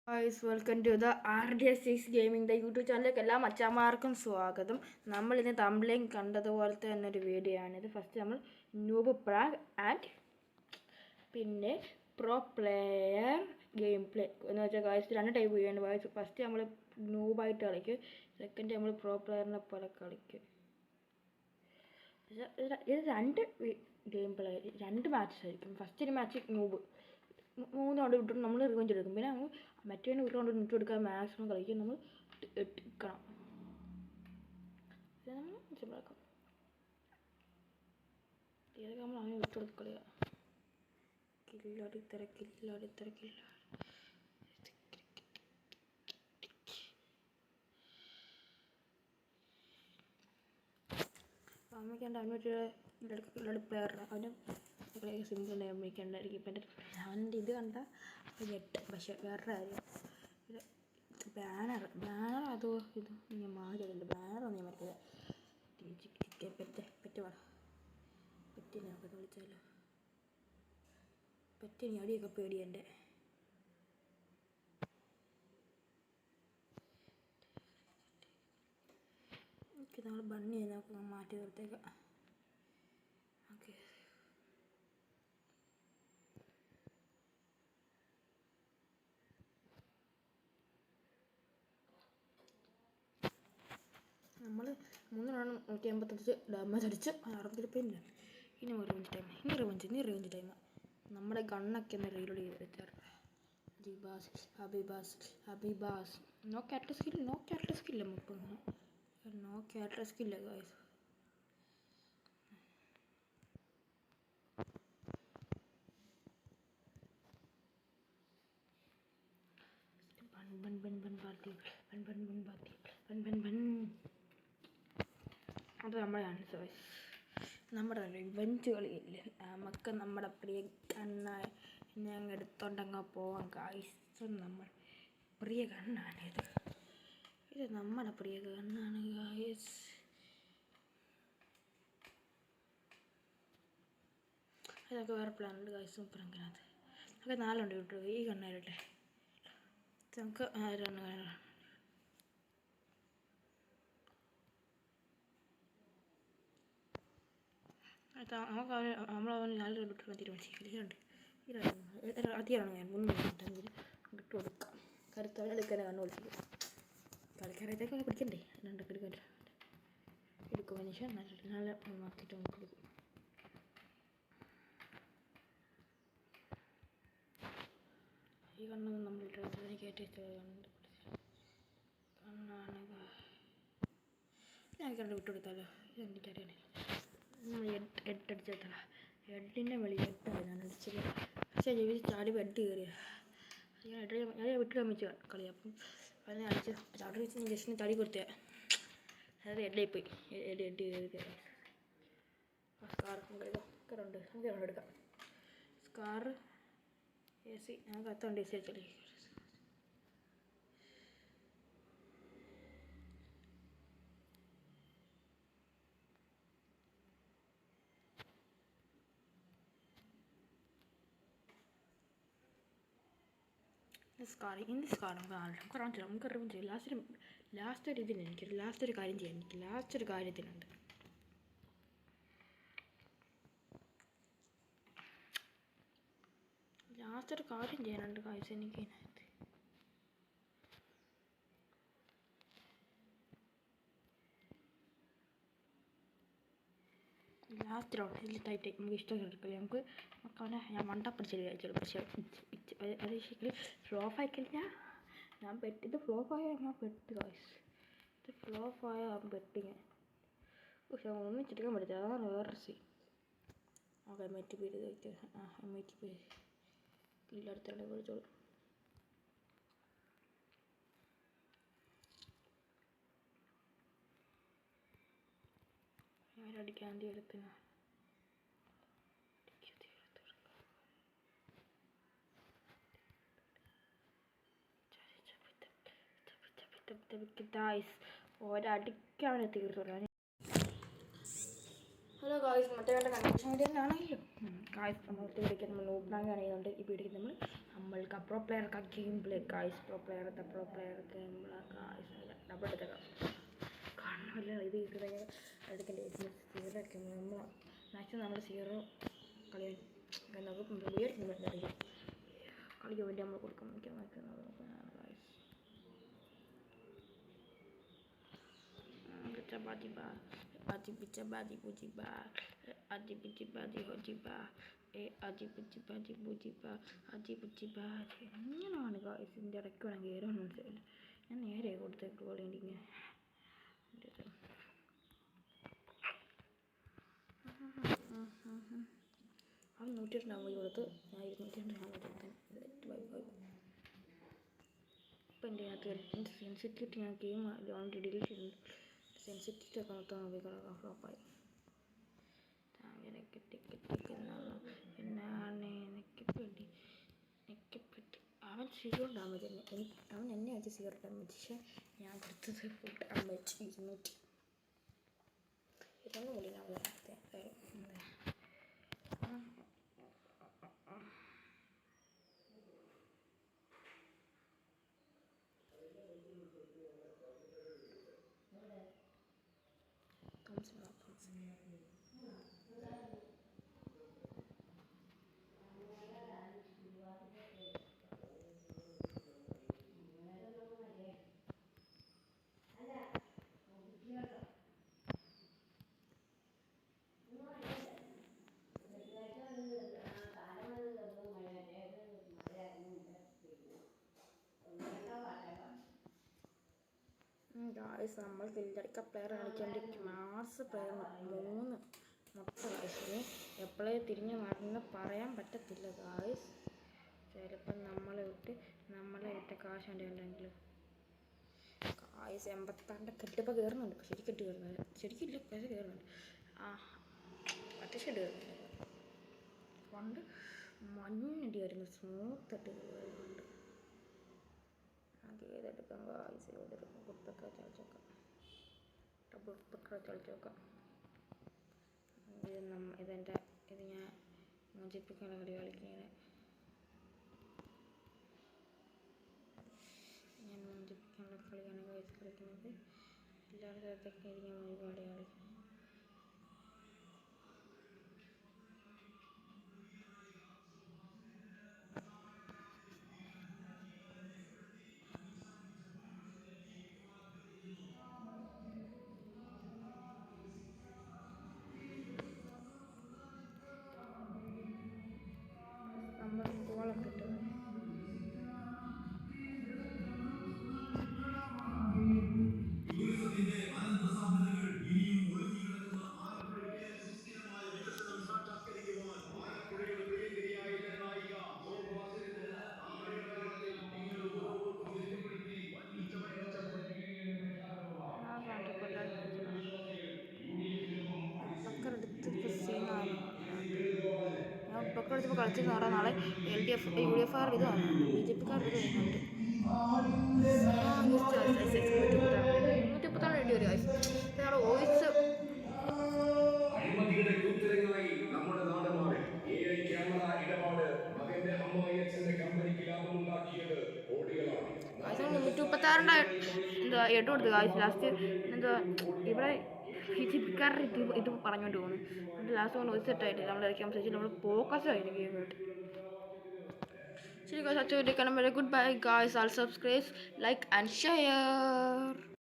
Guys welcome to the RDS6 gaming the YouTube ചാനലിലേക്ക് എല്ലാ മച്ചാന്മാർക്കും സ്വാഗതം. നമ്മൾ ഇന്ന് തമ്പ്ലൈൻ കണ്ടതുപോലത്തെ തന്നെ ഒരു വീഡിയോ ആണിത്. ഫസ്റ്റ് നമ്മൾ ന്യൂബ് പ്രാഗ് ആൻഡ് പിന്നെ പ്രോ പ്ലെയർ ഗെയിം പ്ലേ എന്ന് വെച്ചാൽ ഗൈസ് രണ്ട് ടൈപ്പ് ചെയ്യേണ്ട. ഗൈസ് ഫസ്റ്റ് നമ്മൾ ന്യൂബായിട്ട് കളിക്കും, സെക്കൻഡ് നമ്മൾ പ്രോ പ്ലെയറിനെ പോലെ കളിക്കും. ഇത് രണ്ട് ഗെയിം പ്ലേ, രണ്ട് മാച്ചസ് ആയിരിക്കും. ഫസ്റ്റ് ഒരു മാച്ച് ന്യൂബ് 3 റൗണ്ട് വിട്ടിട്ട് നമ്മൾ റിവഞ്ച് എടുക്കും. പിന്നെ നമ്മൾ മറ്റേ 1 റൗണ്ട് വിട്ടെടുക്കാൻ മാക്സിമം കളിക്കും. നമ്മൾ എടുക്കണം, നമ്മൾ സിമ്പിളാക്കാം. ഏതൊക്കെ നമ്മൾ അങ്ങനെ വിട്ടെടുത്ത് കളിക്കുക. കില്ലാടി തിരക്കില്ല. അമ്മയ്ക്കേണ്ട അവനൊരു പ്ലെയറിന് അവന് സിമ്പിൾ അമ്മയ്ക്കുണ്ടായിരിക്കും. ഇപ്പം അവൻ്റെ ഇത് കണ്ട ഞെട്ട്. പക്ഷെ വേറെ കാര്യം, ബാനർ അതോ ഇത് ഞാൻ മാറിയതല്ല. ബാനറൊന്നും ഞാൻ മറ്റേ പറ്റില്ല വിളിച്ചാലോ പറ്റി അടിയൊക്കെ പേടി. എൻ്റെ നമ്മൾ ബണ്ണി നമുക്ക് മാറ്റി നിർത്തേക്കാം. ഓക്കെ, നമ്മൾ 3 റൗണ്ട് 185 ഡാമേജ് അടിച്ച് 60 പിന്നെ ഇനി റിവഞ്ച് ടൈം. നമ്മുടെ ഗണ്ണൊക്കെ ഒന്ന് റീലോഡ് ചെയ്ത് വെച്ചാൽ അബിബാസ് നോ ക്യാരക്ടർ സ്കില്ല ഇപ്പം നോ ക്യാരക്ടർ സ്കില്ല ഗൈസ്. അത് നമ്മുടെ ആൻസർ. നമ്മുടെ റിവഞ്ച് കളിയില്ലേ, നമുക്ക് നമ്മുടെ പ്രിയ കണ്ണായ ഞങ്ങൾ എടുത്തോണ്ടങ്ങ് പോവാം ഗൈസ്. നമ്മൾ പ്രിയ കണ്ണാണിത്, ഇത് നമ്മുടെ പ്രിയ കണ്ണാണ് ഗൈസ്. അതൊക്കെ വേറെ പ്ലാനുണ്ട് ഗൈസ്. സൂപ്പർ അങ്ങനത് നമുക്ക് 4 ഉണ്ട് കിട്ടും. ഈ കണ്ണായിട്ടെ നമുക്ക് 2 നമുക്ക് നമ്മളവന് 4 കിട്ടുന്ന തീരുമാനിച്ചിട്ടുണ്ട്. അധികമാണ് ഞാൻ 3 മിനിറ്റ് ഇട്ട് കൊടുക്കാം. കരുത്തവനെ എടുക്കാൻ കണ്ണു വിളിച്ചിട്ട് കളിക്കാരത്തേക്കൊക്കെ പിടിക്കണ്ടേ. 2 എടുക്കും മനുഷ്യൻ നല്ല നോക്കിയിട്ട് നമുക്ക് എടുക്കും. ഈ കണ്ണൊന്നും നമ്മൾ എനിക്ക് ഏറ്റവും ഇഷ്ടമുണ്ട് കണ്ണാണ്. ഞാൻ കണ്ട് വിട്ടുകൊടുത്താലോ, ഇതെനിക്കറിയാൻ. നമ്മൾ 8 അടിച്ചെത്തല 8ൻ്റെ വെളി 8 ഞാൻ അടിച്ചത്. പക്ഷേ ചാടി ബെഡ് കയറിയ ഞാൻ വിട്ട് കമ്മിച്ച് കളി. അപ്പം അതിനെ അടിച്ച് ചാടി വെച്ച് ഞാൻ ജസ്റ്റ് ചാടി കൊടുത്തേ. അതായത് എഡായി പോയി. എഡ് കയറി സ്കാർ ഉണ്ട്. നമുക്ക് എടുക്കാം സ്കാർ. AC ഞങ്ങൾക്ക് 10 AC വെച്ചോളി. നമുക്ക് റിവഞ്ച് ചെയ്യാം. ലാസ്റ്റ് ഒരു ഇതിന് എനിക്ക് ലാസ്റ്റ് ഒരു കാര്യം ചെയ്യാൻ ലാസ്റ്റ് ഒരു കാര്യത്തിനുണ്ട്. ലാസ്റ്റ് ഒരു കാര്യം ചെയ്യാനുണ്ട് കാഴ്ച എനിക്ക്. ലാസ്റ്റ് റൗണ്ട് ഇതിൽ ടൈറ്റ് നമുക്ക് ഇഷ്ടം എടുക്കില്ല. നമുക്ക് അവനെ ഞാൻ മണ്ടപ്പിടിച്ച് വിചാരിച്ചോളൂ. പക്ഷേ അത് ശരിക്കും ഫ്ലോപ്പ് ആയിക്കഴിഞ്ഞാൽ ഞാൻ ഇത് ഫ്ലോപ്പായ ഞാൻ പെട്ട് കാശ്. ഇത് ഫ്ലോപ്പായ പെട്ട് ഞാൻ. പക്ഷെ ഒന്നിച്ചെടുക്കാൻ പറ്റില്ല, അതാണ് വേറെ സീൻ. ഓക്കെ, MIT പേര് MIT പേര് ഇല്ലടുത്തുള്ള വിളിച്ചോളൂ. ഞാനടിക്കാൻ തീരത്തിന് ഒരടിക്കാണ് തീർത്തോളൂ. ഹലോ ഗായ്സ് മറ്റേ കണക്ഷൻ വീഡിയോ ആണെങ്കിലും ഗായ്സ് നമ്മൾ പിടിക്കാൻ നമ്മൾ നോക്കാൻ അറിയുന്നുണ്ട് ഈ പിടിക്കുന്നത് നമ്മൾക്ക് പ്രോ പ്ലെയർ का game play guys pro player game guys double എടുത്തേക്കാം കാണുന്നില്ല ഇത് കിട്ടുന്ന എടുക്കേണ്ടി സീറോ ഒക്കെ നമ്മൾ മാക്സിമം നമ്മൾ സീറോ കളി നമുക്ക് മേടിക്കുന്നുണ്ടായിരിക്കും കളിക്ക് വേണ്ടി നമ്മൾ കൊടുക്കാൻ നോക്കുന്നത് ഗായ്സ് ചപ്പാത്തി ബാ Aji picha badi buji ba, aji pichi badi hoji ba, aji pichi badi buji ba, aji pichi badi. ഇങ്ങനെയാണ് ഗായ്സ് ഇതിൻ്റെ ഇടയ്ക്ക് വേണമെങ്കിൽ കയറാൻ മനസ്സിലായില്ല ഞാൻ നേരെ കൊടുത്തേക്ക് വേണ്ടി ഇങ്ങനെ അവൻ 102 കൊടുത്ത് ഞാൻ 202 ഇപ്പം എൻ്റെ അകത്ത് സെൻസിറ്റിവിറ്റി ഞാൻ ഗെയിം ഓൾറെഡി ഡിലീറ്റ് ചെയ്തിട്ടുണ്ട് സെൻസിറ്റിവിറ്റി ഒക്കെ മൊത്തം നോക്കിക്കളൊക്കെ ഫ്ലോപ്പായി അവൻ സീറോ ഡാമേജ് തന്നെ അവൻ എന്നെ അയച്ച സീറോ ഡാമേജ് പക്ഷേ ഞാൻ കൊടുത്തത് ഫുൾ ഡാമേജ് 200 ഇതൊന്നും കൂടി ഞാൻ ഗായ്സ് നമ്മൾ കില്ലടിക്ക പ്ലെയർ കളിക്കാണ്ടിരിക്കും മാസ് പ്ലെയർ 3 മൊത്ത ഗായ്സിന് എപ്പോഴേ തിരിഞ്ഞ് മാറുന്ന പറയാൻ പറ്റത്തില്ല ഗായ്സ് ചിലപ്പം നമ്മളെ വിട്ട് കാശ് ഉണ്ടെങ്കിലും ഗായ്സ് 86 കെട്ടിപ്പോൾ കയറുന്നുണ്ട് ശരിക്കും കെട്ടി കയറുന്നത് ശരിക്കില്ല പക്ഷേ കയറുന്നുണ്ട് അത്യാവശ്യം കയറുന്നുണ്ട് പണ്ട് മഞ്ഞടി വരുന്നു സ്മൂത്തായിട്ട് കയറുന്നുണ്ട് ഏതെടുക്കാം ഗായ്സ് ഏതെടുക്കാം കുത്തൊക്കെ ചളിച്ചോക്കാം ഡബിൾ കുത്തൊക്കെ ചളിച്ചോക്കാം ഇത് ഞാൻ മോചിപ്പിക്കാനുള്ള കളി കളിക്കുന്നത് ഞാൻ മോചിപ്പിക്കാനുള്ള കളിയാണ് ഗായ്സ് കളിക്കുന്നത് എല്ലാവരുടെ സ്ഥലത്തൊക്കെ ഇത് ഞാൻ ഒരുപാട് കളിക്കുന്നത് നമ്മൾ ഗോളൊക്കെ ഇട്ടത് ൊക്കെ എടുത്തപ്പോൾ കളിച്ചെന്ന് പറഞ്ഞാൽ നാളെ LDF UDF ആർ ഇത് BJP ഇത് വരുന്നുണ്ട് 136 വേണ്ടി വരും ഞങ്ങളുടെ വോയിസ് $136 എന്താ 8 കൊടുത്ത് കാശ് ലാസ്റ്റ് എന്താ ഇവിടെ BJPക്കാരുടെ ഇത് പറഞ്ഞുകൊണ്ട് പോകുന്നു എന്നിട്ട് ലാസ്റ്റ് കൊണ്ട് വോയിസ് സെറ്റായിട്ടില്ല നമ്മൾ ഇറക്കി സംസാരിച്ച് നമ്മൾ ഫോക്കസ് ആയിരുന്നു ഗെയിമായിട്ട് ശരി ഗായ്സ് അടുത്ത വീഡിയോ കാണുമ്പോൾ good bye guys all subscribe like and share